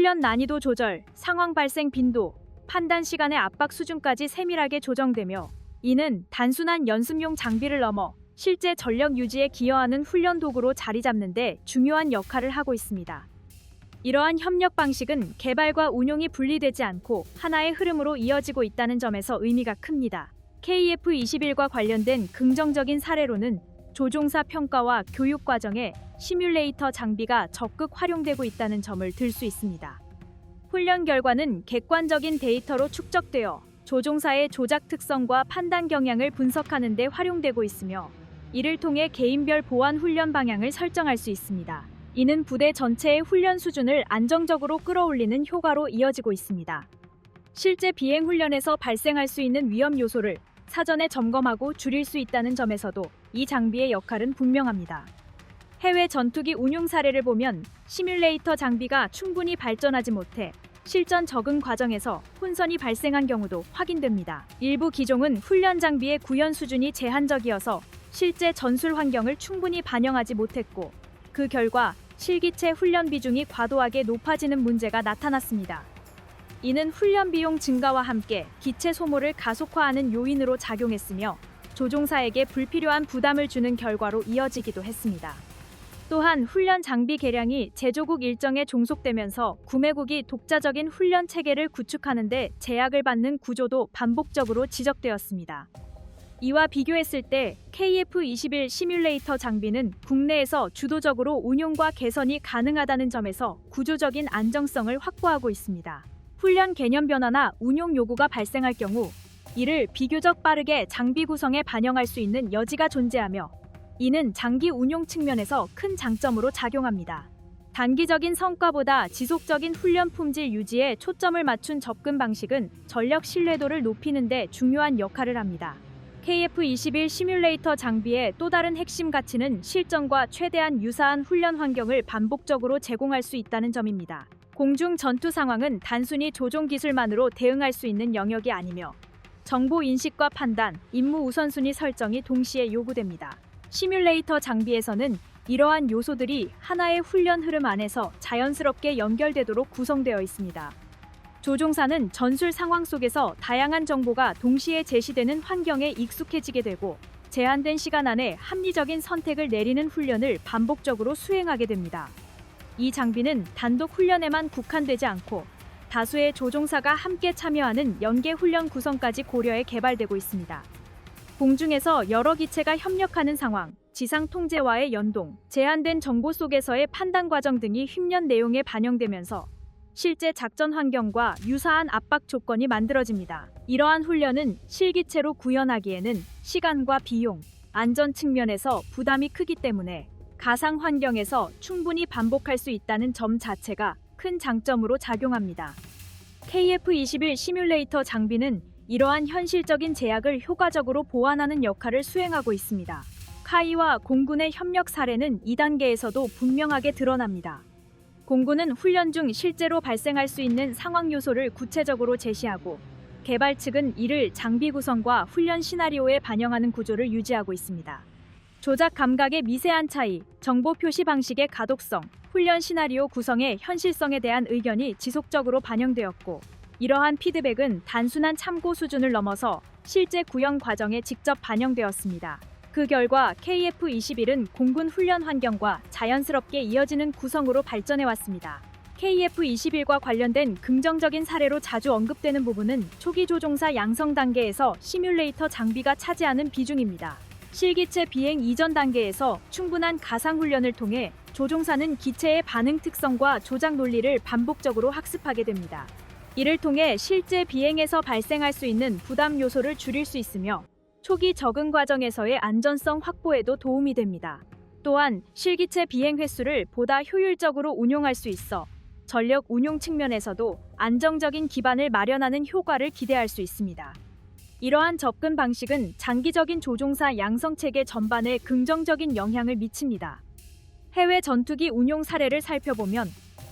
훈련 난이도 조절, 상황 발생 빈도, 판단 시간의 압박 수준까지 세밀하게 조정되며 이는 단순한 연습용 장비를 넘어 실제 전력 유지에 기여하는 훈련 도구로 자리 잡는 데 중요한 역할을 하고 있습니다. 이러한 협력 방식은 개발과 운용이 분리되지 않고 하나의 흐름으로 이어지고 있다는 점에서 의미가 큽니다. KF-21과 관련된 긍정적인 사례로는 조종사 평가와 교육 과정에 시뮬레이터 장비가 적극 활용되고 있다는 점을 들 수 있습니다. 훈련 결과는 객관적인 데이터로 축적되어 조종사의 조작 특성과 판단 경향을 분석하는 데 활용되고 있으며 이를 통해 개인별 보안 훈련 방향을 설정할 수 있습니다. 이는 부대 전체의 훈련 수준을 안정적으로 끌어올리는 효과로 이어지고 있습니다. 실제 비행 훈련에서 발생할 수 있는 위험 요소를 사전에 점검하고 줄일 수 있다는 점에서도 이 장비의 역할은 분명합니다. 해외 전투기 운용 사례를 보면 시뮬레이터 장비가 충분히 발전하지 못해 실전 적응 과정에서 혼선이 발생한 경우도 확인됩니다. 일부 기종은 훈련 장비의 구현 수준이 제한적이어서 실제 전술 환경을 충분히 반영하지 못했고 그 결과 실기체 훈련 비중이 과도하게 높아지는 문제가 나타났습니다. 이는 훈련 비용 증가와 함께 기체 소모를 가속화하는 요인으로 작용했으며 조종사에게 불필요한 부담을 주는 결과로 이어지기도 했습니다. 또한 훈련 장비 개량이 제조국 일정에 종속되면서 구매국이 독자적인 훈련 체계를 구축하는 데 제약을 받는 구조도 반복적으로 지적되었습니다. 이와 비교했을 때 KF-21 시뮬레이터 장비는 국내에서 주도적으로 운용과 개선이 가능하다는 점에서 구조적인 안정성을 확보하고 있습니다. 훈련 개념 변화나 운용 요구가 발생할 경우 이를 비교적 빠르게 장비 구성에 반영할 수 있는 여지가 존재하며 이는 장기 운용 측면에서 큰 장점으로 작용합니다. 단기적인 성과보다 지속적인 훈련 품질 유지에 초점을 맞춘 접근 방식은 전력 신뢰도를 높이는 데 중요한 역할을 합니다. KF-21 시뮬레이터 장비의 또 다른 핵심 가치는 실전과 최대한 유사한 훈련 환경을 반복적으로 제공할 수 있다는 점입니다. 공중 전투 상황은 단순히 조종 기술만으로 대응할 수 있는 영역이 아니며 정보 인식과 판단, 임무 우선순위 설정이 동시에 요구됩니다. 시뮬레이터 장비에서는 이러한 요소들이 하나의 훈련 흐름 안에서 자연스럽게 연결되도록 구성되어 있습니다. 조종사는 전술 상황 속에서 다양한 정보가 동시에 제시되는 환경에 익숙해지게 되고 제한된 시간 안에 합리적인 선택을 내리는 훈련을 반복적으로 수행하게 됩니다. 이 장비는 단독 훈련에만 국한되지 않고 다수의 조종사가 함께 참여하는 연계 훈련 구성까지 고려해 개발되고 있습니다. 공중에서 여러 기체가 협력하는 상황, 지상 통제와의 연동, 제한된 정보 속에서의 판단 과정 등이 훈련 내용에 반영되면서 실제 작전 환경과 유사한 압박 조건이 만들어집니다. 이러한 훈련은 실기체로 구현하기에는 시간과 비용, 안전 측면에서 부담이 크기 때문에 가상 환경에서 충분히 반복할 수 있다는 점 자체가 큰 장점으로 작용합니다. KF-21 시뮬레이터 장비는 이러한 현실적인 제약을 효과적으로 보완하는 역할을 수행하고 있습니다. 카이와 공군의 협력 사례는 2단계에서도 분명하게 드러납니다. 공군은 훈련 중 실제로 발생할 수 있는 상황 요소를 구체적으로 제시하고 개발 측은 이를 장비 구성과 훈련 시나리오에 반영하는 구조를 유지하고 있습니다. 조작 감각의 미세한 차이, 정보 표시 방식의 가독성, 훈련 시나리오 구성의 현실성에 대한 의견이 지속적으로 반영되었고 이러한 피드백은 단순한 참고 수준을 넘어서 실제 구현 과정에 직접 반영되었습니다. 그 결과 KF-21은 공군 훈련 환경과 자연스럽게 이어지는 구성으로 발전해왔습니다. KF-21과 관련된 긍정적인 사례로 자주 언급되는 부분은 초기 조종사 양성 단계에서 시뮬레이터 장비가 차지하는 비중입니다. 실기체 비행 이전 단계에서 충분한 가상 훈련을 통해 조종사는 기체의 반응 특성과 조작 논리를 반복적으로 학습하게 됩니다. 이를 통해 실제 비행에서 발생할 수 있는 부담 요소를 줄일 수 있으며 초기 적응 과정에서의 안전성 확보에도 도움이 됩니다. 또한 실기체 비행 횟수를 보다 효율적으로 운용할 수 있어 전력 운용 측면에서도 안정적인 기반을 마련하는 효과를 기대할 수 있습니다. 이러한 접근 방식은 장기적인 조종사 양성 체계 전반에 긍정적인 영향을 미칩니다. 해외 전투기 운용 사례를 살펴보면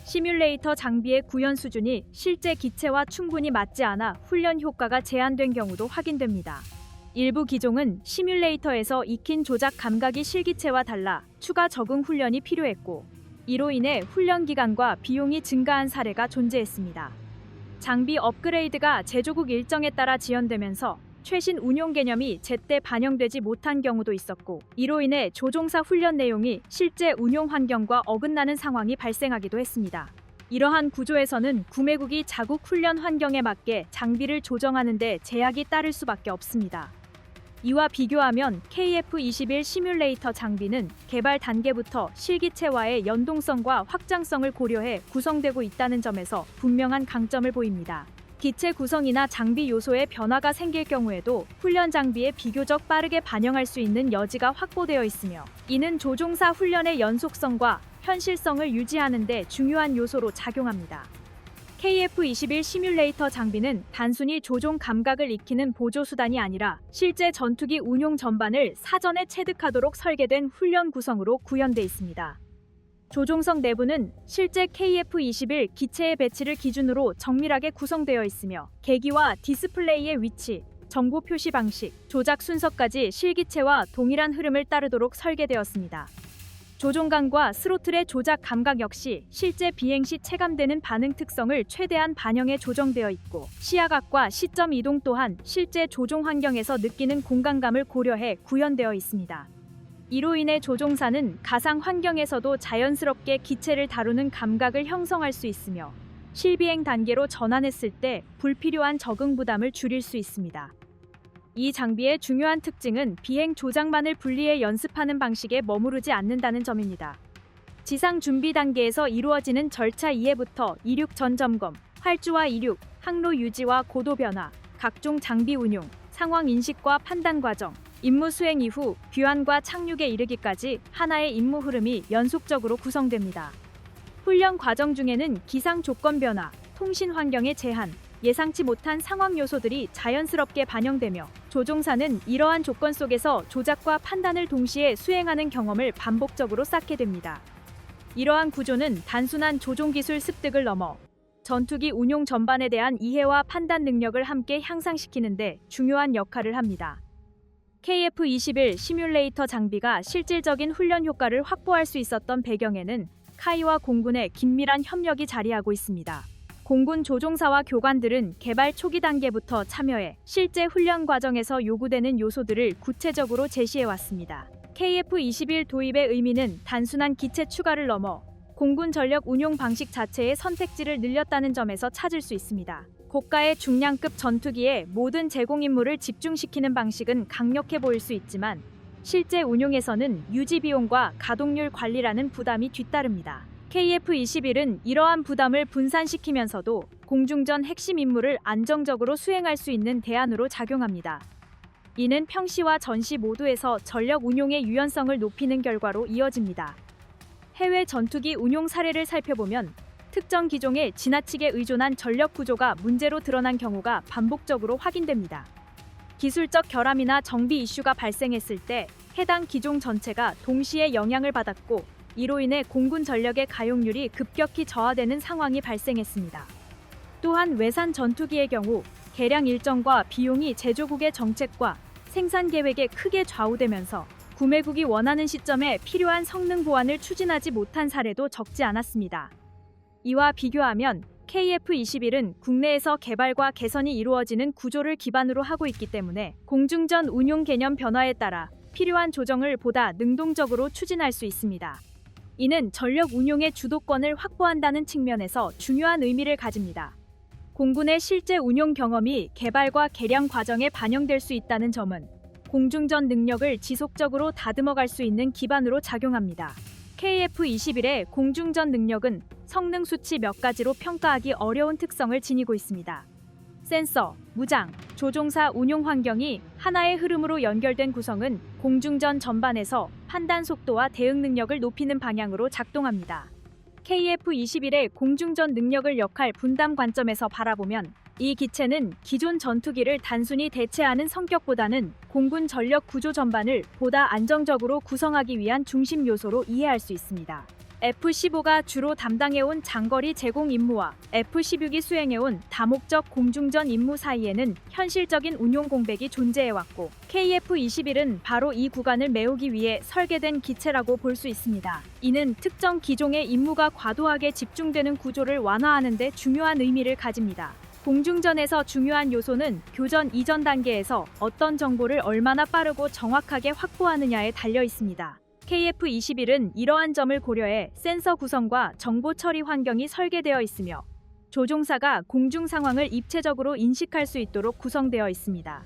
시뮬레이터 장비의 구현 수준이 실제 기체와 충분히 맞지 않아 훈련 효과가 제한된 경우도 확인됩니다. 일부 기종은 시뮬레이터에서 익힌 조작 감각이 실기체와 달라 추가 적응 훈련이 필요했고 이로 인해 훈련 기간과 비용이 증가한 사례가 존재했습니다. 장비 업그레이드가 제조국 일정에 따라 지연되면서 최신 운용 개념이 제때 반영되지 못한 경우도 있었고, 이로 인해 조종사 훈련 내용이 실제 운용 환경과 어긋나는 상황이 발생하기도 했습니다. 이러한 구조에서는 구매국이 자국 훈련 환경에 맞게 장비를 조정하는 데 제약이 따를 수밖에 없습니다. 이와 비교하면 KF-21 시뮬레이터 장비는 개발 단계부터 실기체와의 연동성과 확장성을 고려해 구성되고 있다는 점에서 분명한 강점을 보입니다. 기체 구성이나 장비 요소에 변화가 생길 경우에도 훈련 장비에 비교적 빠르게 반영할 수 있는 여지가 확보되어 있으며, 이는 조종사 훈련의 연속성과 현실성을 유지하는 데 중요한 요소로 작용합니다. KF-21 시뮬레이터 장비는 단순히 조종 감각을 익히는 보조수단이 아니라 실제 전투기 운용 전반을 사전에 체득하도록 설계된 훈련 구성으로 구현돼 있습니다. 조종석 내부는 실제 KF-21 기체의 배치를 기준으로 정밀하게 구성되어 있으며, 계기와 디스플레이의 위치, 정보 표시 방식, 조작 순서까지 실기체와 동일한 흐름을 따르도록 설계되었습니다. 조종감과 스로틀의 조작 감각 역시 실제 비행 시 체감되는 반응 특성을 최대한 반영해 조정되어 있고, 시야각과 시점 이동 또한 실제 조종 환경에서 느끼는 공간감을 고려해 구현되어 있습니다. 이로 인해 조종사는 가상 환경에서도 자연스럽게 기체를 다루는 감각을 형성할 수 있으며, 실비행 단계로 전환했을 때 불필요한 적응 부담을 줄일 수 있습니다. 이 장비의 중요한 특징은 비행 조작만을 분리해 연습하는 방식에 머무르지 않는다는 점입니다. 지상 준비 단계에서 이루어지는 절차 이해부터 이륙 전 점검, 활주와 이륙, 항로 유지와 고도 변화, 각종 장비 운용, 상황 인식과 판단 과정, 임무 수행 이후 귀환과 착륙에 이르기까지 하나의 임무 흐름이 연속적으로 구성됩니다. 훈련 과정 중에는 기상 조건 변화, 통신 환경의 제한, 예상치 못한 상황 요소들이 자연스럽게 반영되며, 조종사는 이러한 조건 속에서 조작과 판단을 동시에 수행하는 경험을 반복적으로 쌓게 됩니다. 이러한 구조는 단순한 조종 기술 습득을 넘어 전투기 운용 전반에 대한 이해와 판단 능력을 함께 향상시키는 데 중요한 역할을 합니다. KF-21 시뮬레이터 장비가 실질적인 훈련 효과를 확보할 수 있었던 배경에는 카이와 공군의 긴밀한 협력이 자리하고 있습니다. 공군 조종사와 교관들은 개발 초기 단계부터 참여해 실제 훈련 과정에서 요구되는 요소들을 구체적으로 제시해왔습니다. KF-21 도입의 의미는 단순한 기체 추가를 넘어 공군 전력 운용 방식 자체의 선택지를 늘렸다는 점에서 찾을 수 있습니다. 고가의 중량급 전투기에 모든 제공 임무를 집중시키는 방식은 강력해 보일 수 있지만, 실제 운용에서는 유지 비용과 가동률 관리라는 부담이 뒤따릅니다. KF-21은 이러한 부담을 분산시키면서도 공중전 핵심 임무를 안정적으로 수행할 수 있는 대안으로 작용합니다. 이는 평시와 전시 모두에서 전력 운용의 유연성을 높이는 결과로 이어집니다. 해외 전투기 운용 사례를 살펴보면 특정 기종에 지나치게 의존한 전력 구조가 문제로 드러난 경우가 반복적으로 확인됩니다. 기술적 결함이나 정비 이슈가 발생했을 때 해당 기종 전체가 동시에 영향을 받았고, 이로 인해 공군 전력의 가용률이 급격히 저하되는 상황이 발생했습니다. 또한 외산 전투기의 경우 개량 일정과 비용이 제조국의 정책과 생산 계획에 크게 좌우되면서 구매국이 원하는 시점에 필요한 성능 보완을 추진하지 못한 사례도 적지 않았습니다. 이와 비교하면 KF-21은 국내에서 개발과 개선이 이루어지는 구조를 기반으로 하고 있기 때문에 공중전 운용 개념 변화에 따라 필요한 조정을 보다 능동적으로 추진할 수 있습니다. 이는 전력 운용의 주도권을 확보한다는 측면에서 중요한 의미를 가집니다. 공군의 실제 운용 경험이 개발과 개량 과정에 반영될 수 있다는 점은 공중전 능력을 지속적으로 다듬어갈 수 있는 기반으로 작용합니다. KF-21의 공중전 능력은 성능 수치 몇 가지로 평가하기 어려운 특성을 지니고 있습니다. 센서, 무장, 조종사 운용 환경이 하나의 흐름으로 연결된 구성은 공중전 전반에서 판단 속도와 대응 능력을 높이는 방향으로 작동합니다. KF-21의 공중전 능력을 역할 분담 관점에서 바라보면 이 기체는 기존 전투기를 단순히 대체하는 성격보다는 공군 전력 구조 전반을 보다 안정적으로 구성하기 위한 중심 요소로 이해할 수 있습니다. F-15가 주로 담당해온 장거리 제공 임무와 F-16이 수행해온 다목적 공중전 임무 사이에는 현실적인 운용 공백이 존재해왔고 KF-21은 바로 이 구간을 메우기 위해 설계된 기체라고 볼 수 있습니다. 이는 특정 기종의 임무가 과도하게 집중되는 구조를 완화하는 데 중요한 의미를 가집니다. 공중전에서 중요한 요소는 교전 이전 단계에서 어떤 정보를 얼마나 빠르고 정확하게 확보하느냐에 달려 있습니다. KF-21은 이러한 점을 고려해 센서 구성과 정보 처리 환경이 설계되어 있으며 조종사가 공중 상황을 입체적으로 인식할 수 있도록 구성되어 있습니다.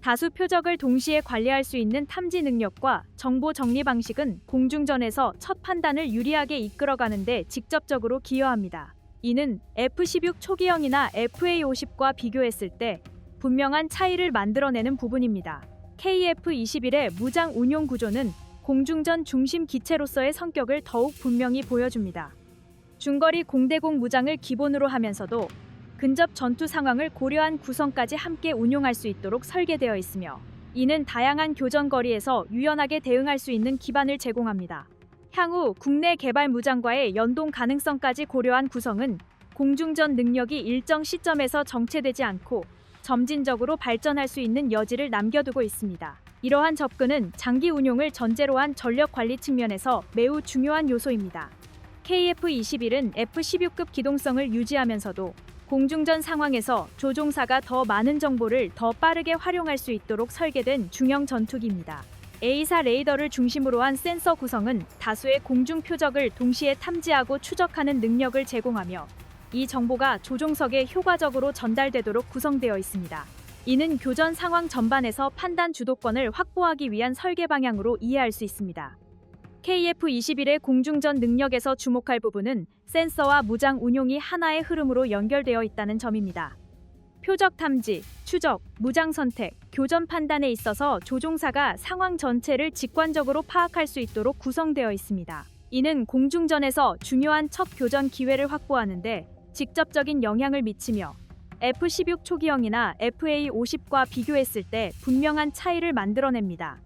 다수 표적을 동시에 관리할 수 있는 탐지 능력과 정보 정리 방식은 공중전에서 첫 판단을 유리하게 이끌어가는 데 직접적으로 기여합니다. 이는 F-16 초기형이나 FA-50과 비교했을 때 분명한 차이를 만들어내는 부분입니다. KF-21의 무장 운용 구조는 공중전 중심 기체로서의 성격을 더욱 분명히 보여줍니다. 중거리 공대공 무장을 기본으로 하면서도 근접 전투 상황을 고려한 구성까지 함께 운용할 수 있도록 설계되어 있으며 이는 다양한 교전 거리에서 유연하게 대응할 수 있는 기반을 제공합니다. 향후 국내 개발 무장과의 연동 가능성까지 고려한 구성은 공중전 능력이 일정 시점에서 정체되지 않고 점진적으로 발전할 수 있는 여지를 남겨두고 있습니다. 이러한 접근은 장기 운용을 전제로 한 전력 관리 측면에서 매우 중요한 요소입니다. KF-21은 F-16급 기동성을 유지하면서도 공중전 상황에서 조종사가 더 많은 정보를 더 빠르게 활용할 수 있도록 설계된 중형 전투기입니다. A사 레이더를 중심으로 한 센서 구성은 다수의 공중 표적을 동시에 탐지하고 추적하는 능력을 제공하며 이 정보가 조종석에 효과적으로 전달되도록 구성되어 있습니다. 이는 교전 상황 전반에서 판단 주도권을 확보하기 위한 설계 방향으로 이해할 수 있습니다. KF-21의 공중전 능력에서 주목할 부분은 센서와 무장 운용이 하나의 흐름으로 연결되어 있다는 점입니다. 표적 탐지, 추적, 무장 선택, 교전 판단에 있어서 조종사가 상황 전체를 직관적으로 파악할 수 있도록 구성되어 있습니다. 이는 공중전에서 중요한 첫 교전 기회를 확보하는데 직접적인 영향을 미치며 F-16 초기형이나 FA-50과 비교했을 때 분명한 차이를 만들어냅니다.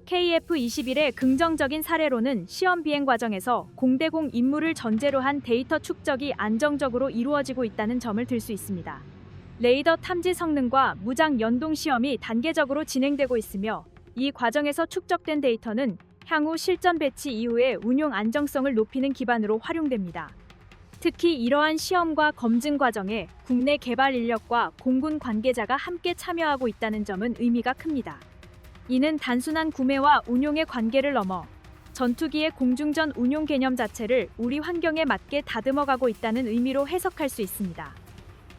KF-21의 긍정적인 사례로는 시험 비행 과정에서 공대공 임무를 전제로 한 데이터 축적이 안정적으로 이루어지고 있다는 점을 들 수 있습니다. 레이더 탐지 성능과 무장 연동 시험이 단계적으로 진행되고 있으며 이 과정에서 축적된 데이터는 향후 실전 배치 이후의 운용 안정성을 높이는 기반으로 활용됩니다. 특히 이러한 시험과 검증 과정에 국내 개발 인력과 공군 관계자가 함께 참여하고 있다는 점은 의미가 큽니다. 이는 단순한 구매와 운용의 관계를 넘어 전투기의 공중전 운용 개념 자체를 우리 환경에 맞게 다듬어가고 있다는 의미로 해석할 수 있습니다.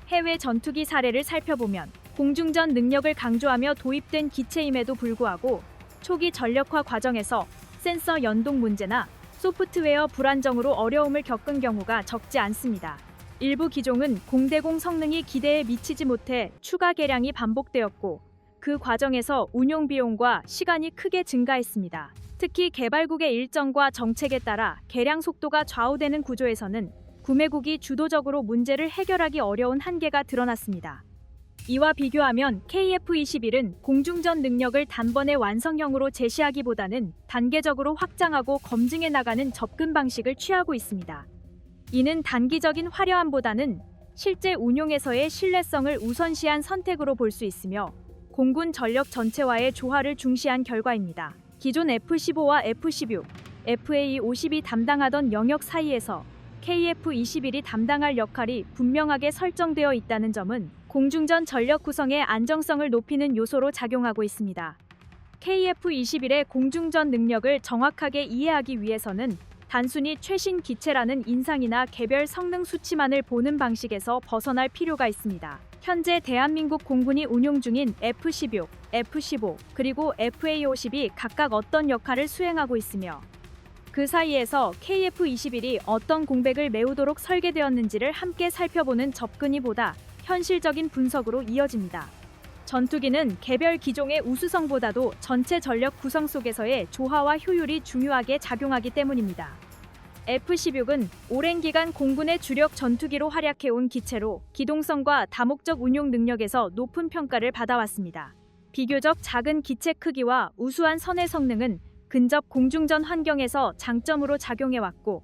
해외 전투기 사례를 살펴보면 공중전 능력을 강조하며 도입된 기체임에도 불구하고 초기 전력화 과정에서 센서 연동 문제나 소프트웨어 불안정으로 어려움을 겪은 경우가 적지 않습니다. 일부 기종은 공대공 성능이 기대에 미치지 못해 추가 개량이 반복되었고 그 과정에서 운용 비용과 시간이 크게 증가했습니다. 특히 개발국의 일정과 정책에 따라 개량 속도가 좌우되는 구조에서는 구매국이 주도적으로 문제를 해결하기 어려운 한계가 드러났습니다. 이와 비교하면 KF-21은 공중전 능력을 단번에 완성형으로 제시하기보다는 단계적으로 확장하고 검증해 나가는 접근 방식을 취하고 있습니다. 이는 단기적인 화려함보다는 실제 운용에서의 신뢰성을 우선시한 선택으로 볼 수 있으며 공군 전력 전체와의 조화를 중시한 결과입니다. 기존 F-15와 F-16, FA-50이 담당하던 영역 사이에서 KF-21이 담당할 역할이 분명하게 설정되어 있다는 점은 공중전 전력 구성의 안정성을 높이는 요소로 작용하고 있습니다. KF-21의 공중전 능력을 정확하게 이해하기 위해서는 단순히 최신 기체라는 인상이나 개별 성능 수치만을 보는 방식에서 벗어날 필요가 있습니다. 현재 대한민국 공군이 운용 중인 F-16, F-15, 그리고 FA-50이 각각 어떤 역할을 수행하고 있으며 그 사이에서 KF-21이 어떤 공백을 메우도록 설계되었는지를 함께 살펴보는 접근이 보다 현실적인 분석으로 이어집니다. 전투기는 개별 기종의 우수성보다도 전체 전력 구성 속에서의 조화와 효율이 중요하게 작용하기 때문입니다. F-16은 오랜 기간 공군의 주력 전투기로 활약해온 기체로 기동성과 다목적 운용 능력에서 높은 평가를 받아왔습니다. 비교적 작은 기체 크기와 우수한 선의 성능은 근접 공중전 환경에서 장점으로 작용해왔고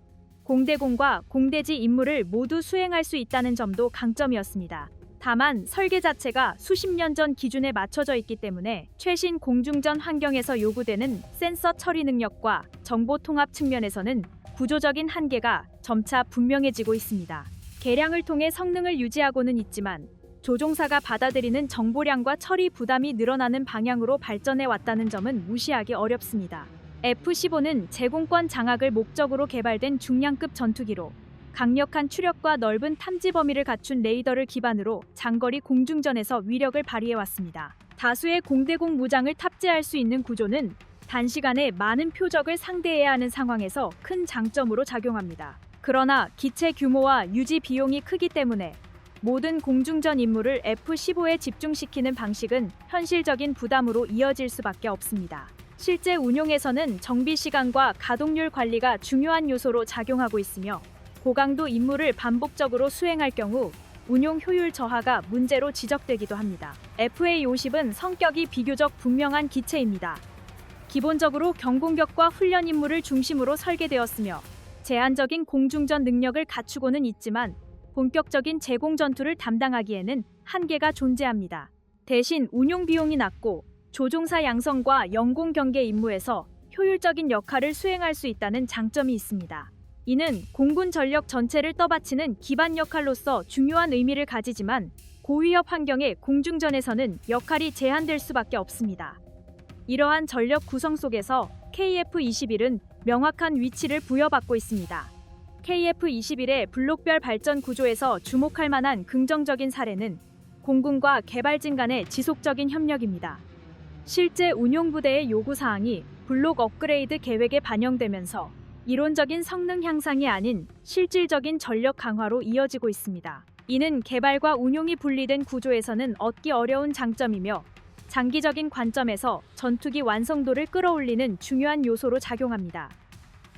공대공과 공대지 임무를 모두 수행할 수 있다는 점도 강점이었습니다. 다만 설계 자체가 수십 년 전 기준에 맞춰져 있기 때문에 최신 공중전 환경에서 요구되는 센서 처리 능력과 정보 통합 측면에서는 구조적인 한계가 점차 분명해지고 있습니다. 개량을 통해 성능을 유지하고는 있지만 조종사가 받아들이는 정보량과 처리 부담이 늘어나는 방향으로 발전해 왔다는 점은 무시하기 어렵습니다. F-15는 제공권 장악을 목적으로 개발된 중량급 전투기로 강력한 추력과 넓은 탐지 범위를 갖춘 레이더를 기반으로 장거리 공중전에서 위력을 발휘해왔습니다. 다수의 공대공 무장을 탑재할 수 있는 구조는 단시간에 많은 표적을 상대해야 하는 상황에서 큰 장점으로 작용합니다. 그러나 기체 규모와 유지 비용이 크기 때문에 모든 공중전 임무를 F-15에 집중시키는 방식은 현실적인 부담으로 이어질 수밖에 없습니다. 실제 운용에서는 정비 시간과 가동률 관리가 중요한 요소로 작용하고 있으며 고강도 임무를 반복적으로 수행할 경우 운용 효율 저하가 문제로 지적되기도 합니다. FA-50은 성격이 비교적 분명한 기체입니다. 기본적으로 경공격과 훈련 임무를 중심으로 설계되었으며 제한적인 공중전 능력을 갖추고는 있지만 본격적인 제공 전투를 담당하기에는 한계가 존재합니다. 대신 운용 비용이 낮고 조종사 양성과 영공 경계 임무에서 효율적인 역할을 수행할 수 있다는 장점이 있습니다. 이는 공군 전력 전체를 떠받치는 기반 역할로서 중요한 의미를 가지지만 고위협 환경의 공중전에서는 역할이 제한될 수밖에 없습니다. 이러한 전력 구성 속에서 KF-21은 명확한 위치를 부여받고 있습니다. KF-21의 블록별 발전 구조에서 주목할 만한 긍정적인 사례는 공군과 개발진 간의 지속적인 협력입니다. 실제 운용부대의 요구사항이 블록 업그레이드 계획에 반영되면서 이론적인 성능 향상이 아닌 실질적인 전력 강화로 이어지고 있습니다. 이는 개발과 운용이 분리된 구조에서는 얻기 어려운 장점이며 장기적인 관점에서 전투기 완성도를 끌어올리는 중요한 요소로 작용합니다.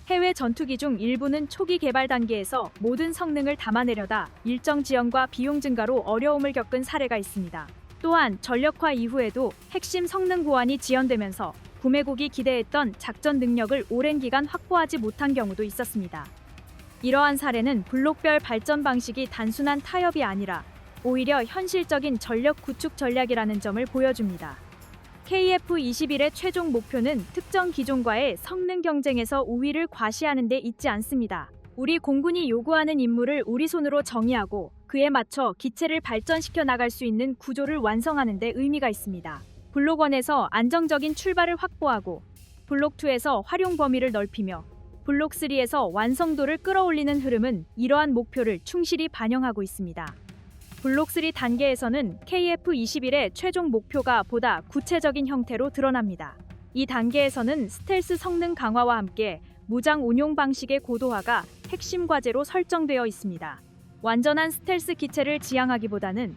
해외 전투기 중 일부는 초기 개발 단계에서 모든 성능을 담아내려다 일정 지연과 비용 증가로 어려움을 겪은 사례가 있습니다. 또한 전력화 이후에도 핵심 성능 보완이 지연되면서 구매국이 기대했던 작전 능력을 오랜 기간 확보하지 못한 경우도 있었습니다. 이러한 사례는 블록별 발전 방식이 단순한 타협이 아니라 오히려 현실적인 전력 구축 전략이라는 점을 보여줍니다. KF-21의 최종 목표는 특정 기종과의 성능 경쟁에서 우위를 과시하는 데 있지 않습니다. 우리 공군이 요구하는 임무를 우리 손으로 정의하고 그에 맞춰 기체를 발전시켜 나갈 수 있는 구조를 완성하는 데 의미가 있습니다. 블록 1에서 안정적인 출발을 확보하고 블록 2에서 활용 범위를 넓히며 블록 3에서 완성도를 끌어올리는 흐름은 이러한 목표를 충실히 반영하고 있습니다. 블록 3 단계에서는 KF-21의 최종 목표가 보다 구체적인 형태로 드러납니다. 이 단계에서는 스텔스 성능 강화와 함께 무장 운용 방식의 고도화가 핵심 과제로 설정되어 있습니다. 완전한 스텔스 기체를 지향하기보다는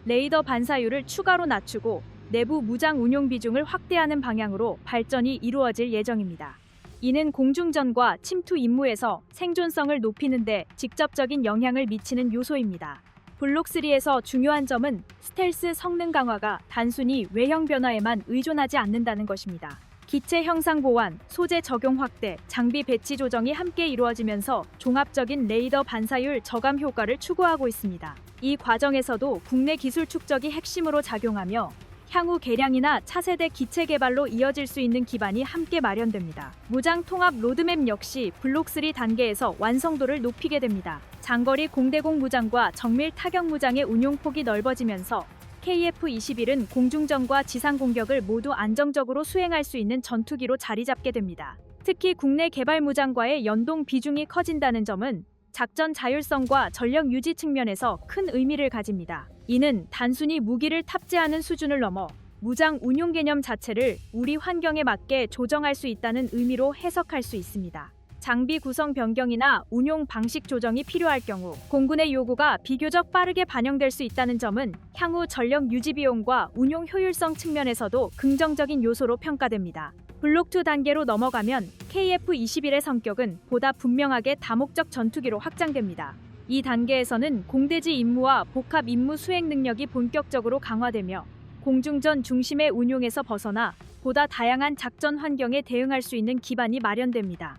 레이더 반사율을 추가로 낮추고 내부 무장 운용 비중을 확대하는 방향으로 발전이 이루어질 예정입니다. 이는 공중전과 침투 임무에서 생존성을 높이는 데 직접적인 영향을 미치는 요소입니다. 블록 3에서 중요한 점은 스텔스 성능 강화가 단순히 외형 변화에만 의존하지 않는다는 것입니다. 기체 형상 보완, 소재 적용 확대, 장비 배치 조정이 함께 이루어지면서 종합적인 레이더 반사율 저감 효과를 추구하고 있습니다. 이 과정에서도 국내 기술 축적이 핵심으로 작용하며 향후 개량이나 차세대 기체 개발로 이어질 수 있는 기반이 함께 마련됩니다. 무장 통합 로드맵 역시 블록 3 단계에서 완성도를 높이게 됩니다. 장거리 공대공 무장과 정밀 타격 무장의 운용폭이 넓어지면서 KF-21은 공중전과 지상 공격을 모두 안정적으로 수행할 수 있는 전투기로 자리 잡게 됩니다. 특히 국내 개발 무장과의 연동 비중이 커진다는 점은 작전 자율성과 전력 유지 측면에서 큰 의미를 가집니다. 이는 단순히 무기를 탑재하는 수준을 넘어 무장 운용 개념 자체를 우리 환경에 맞게 조정할 수 있다는 의미로 해석할 수 있습니다. 장비 구성 변경이나 운용 방식 조정이 필요할 경우 공군의 요구가 비교적 빠르게 반영될 수 있다는 점은 향후 전력 유지 비용과 운용 효율성 측면에서도 긍정적인 요소로 평가됩니다. 블록 2 단계로 넘어가면 KF-21의 성격은 보다 분명하게 다목적 전투기로 확장됩니다. 이 단계에서는 공대지 임무와 복합 임무 수행 능력이 본격적으로 강화되며 공중전 중심의 운용에서 벗어나 보다 다양한 작전 환경에 대응할 수 있는 기반이 마련됩니다.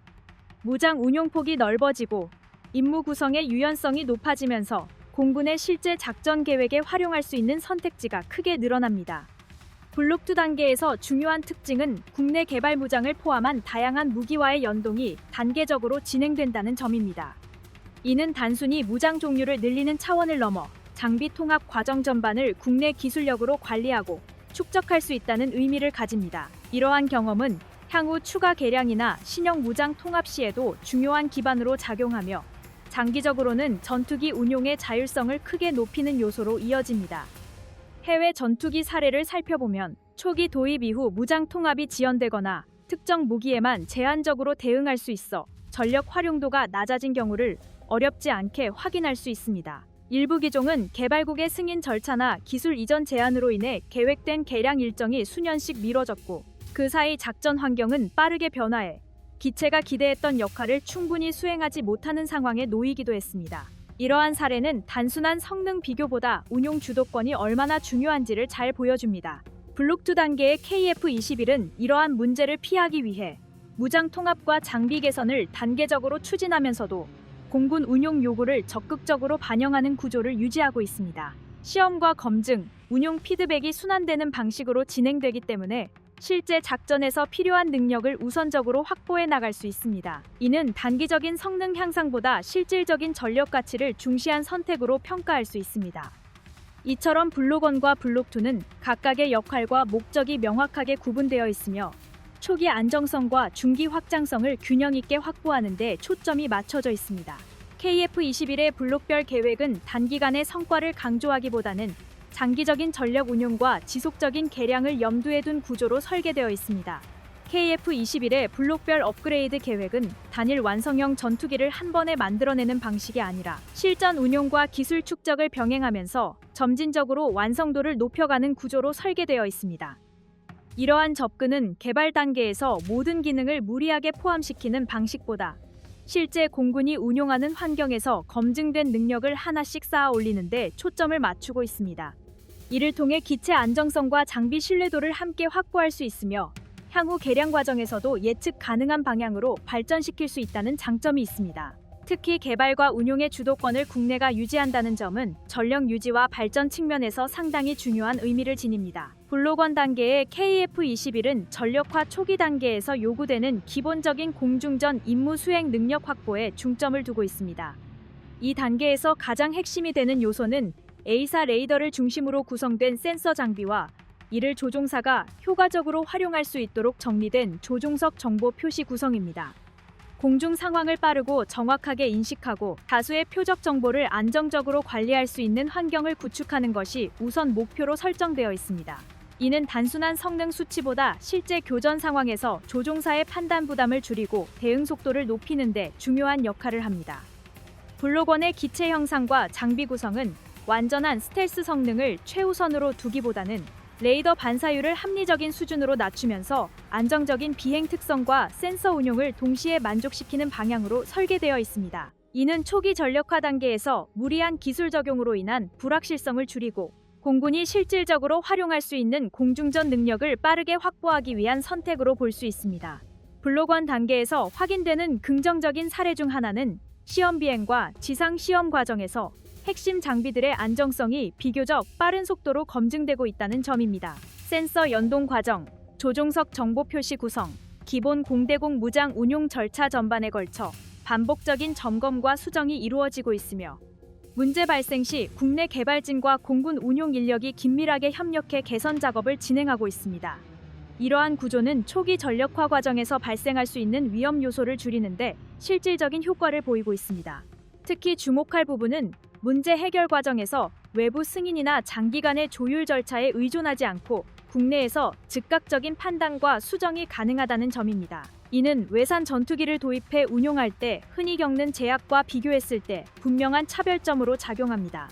무장 운용폭이 넓어지고 임무 구성의 유연성이 높아지면서 공군의 실제 작전 계획에 활용할 수 있는 선택지가 크게 늘어납니다. 블록 2 단계에서 중요한 특징은 국내 개발 무장을 포함한 다양한 무기와의 연동이 단계적으로 진행된다는 점입니다. 이는 단순히 무장 종류를 늘리는 차원을 넘어 장비 통합 과정 전반을 국내 기술력으로 관리하고 축적할 수 있다는 의미를 가집니다. 이러한 경험은 향후 추가 개량이나 신형 무장 통합 시에도 중요한 기반으로 작용하며 장기적으로는 전투기 운용의 자율성을 크게 높이는 요소로 이어집니다. 해외 전투기 사례를 살펴보면 초기 도입 이후 무장 통합이 지연되거나 특정 무기에만 제한적으로 대응할 수 있어 전력 활용도가 낮아진 경우를 어렵지 않게 확인할 수 있습니다. 일부 기종은 개발국의 승인 절차나 기술 이전 제한으로 인해 계획된 개량 일정이 수년씩 미뤄졌고 그 사이 작전 환경은 빠르게 변화해 기체가 기대했던 역할을 충분히 수행하지 못하는 상황에 놓이기도 했습니다. 이러한 사례는 단순한 성능 비교보다 운용 주도권이 얼마나 중요한지를 잘 보여줍니다. 블록 2 단계의 KF-21은 이러한 문제를 피하기 위해 무장 통합과 장비 개선을 단계적으로 추진하면서도 공군 운용 요구를 적극적으로 반영하는 구조를 유지하고 있습니다. 시험과 검증, 운용 피드백이 순환되는 방식으로 진행되기 때문에 실제 작전에서 필요한 능력을 우선적으로 확보해 나갈 수 있습니다. 이는 단기적인 성능 향상보다 실질적인 전력 가치를 중시한 선택으로 평가할 수 있습니다. 이처럼 블록 1과 블록 2는 각각의 역할과 목적이 명확하게 구분되어 있으며 초기 안정성과 중기 확장성을 균형 있게 확보하는 데 초점이 맞춰져 있습니다. KF-21의 블록별 계획은 단기간의 성과를 강조하기보다는 장기적인 전력 운용과 지속적인 개량을 염두에 둔 구조로 설계되어 있습니다. KF-21의 블록별 업그레이드 계획은 단일 완성형 전투기를 한 번에 만들어내는 방식이 아니라 실전 운용과 기술 축적을 병행하면서 점진적으로 완성도를 높여가는 구조로 설계되어 있습니다. 이러한 접근은 개발 단계에서 모든 기능을 무리하게 포함시키는 방식보다 실제 공군이 운용하는 환경에서 검증된 능력을 하나씩 쌓아 올리는 데 초점을 맞추고 있습니다. 이를 통해 기체 안정성과 장비 신뢰도를 함께 확보할 수 있으며 향후 개량 과정에서도 예측 가능한 방향으로 발전시킬 수 있다는 장점이 있습니다. 특히 개발과 운용의 주도권을 국내가 유지한다는 점은 전력 유지와 발전 측면에서 상당히 중요한 의미를 지닙니다. 블록 1 단계의 KF-21은 전력화 초기 단계에서 요구되는 기본적인 공중전 임무 수행 능력 확보에 중점을 두고 있습니다. 이 단계에서 가장 핵심이 되는 요소는 A사 레이더를 중심으로 구성된 센서 장비와 이를 조종사가 효과적으로 활용할 수 있도록 정리된 조종석 정보 표시 구성입니다. 공중 상황을 빠르고 정확하게 인식하고 다수의 표적 정보를 안정적으로 관리할 수 있는 환경을 구축하는 것이 우선 목표로 설정되어 있습니다. 이는 단순한 성능 수치보다 실제 교전 상황에서 조종사의 판단 부담을 줄이고 대응 속도를 높이는 데 중요한 역할을 합니다. 블록 1의 기체 형상과 장비 구성은 완전한 스텔스 성능을 최우선으로 두기보다는 레이더 반사율을 합리적인 수준으로 낮추면서 안정적인 비행 특성과 센서 운용을 동시에 만족시키는 방향으로 설계되어 있습니다. 이는 초기 전력화 단계에서 무리한 기술 적용으로 인한 불확실성을 줄이고 공군이 실질적으로 활용할 수 있는 공중전 능력을 빠르게 확보하기 위한 선택으로 볼 수 있습니다. 블록 1 단계에서 확인되는 긍정적인 사례 중 하나는 시험 비행과 지상 시험 과정에서 핵심 장비들의 안정성이 비교적 빠른 속도로 검증되고 있다는 점입니다. 센서 연동 과정, 조종석 정보 표시 구성, 기본 공대공 무장 운용 절차 전반에 걸쳐 반복적인 점검과 수정이 이루어지고 있으며 문제 발생 시 국내 개발진과 공군 운용 인력이 긴밀하게 협력해 개선 작업을 진행하고 있습니다. 이러한 구조는 초기 전력화 과정에서 발생할 수 있는 위험 요소를 줄이는데 실질적인 효과를 보이고 있습니다. 특히 주목할 부분은 문제 해결 과정에서 외부 승인이나 장기간의 조율 절차에 의존하지 않고 국내에서 즉각적인 판단과 수정이 가능하다는 점입니다. 이는 외산 전투기를 도입해 운용할 때 흔히 겪는 제약과 비교했을 때 분명한 차별점으로 작용합니다.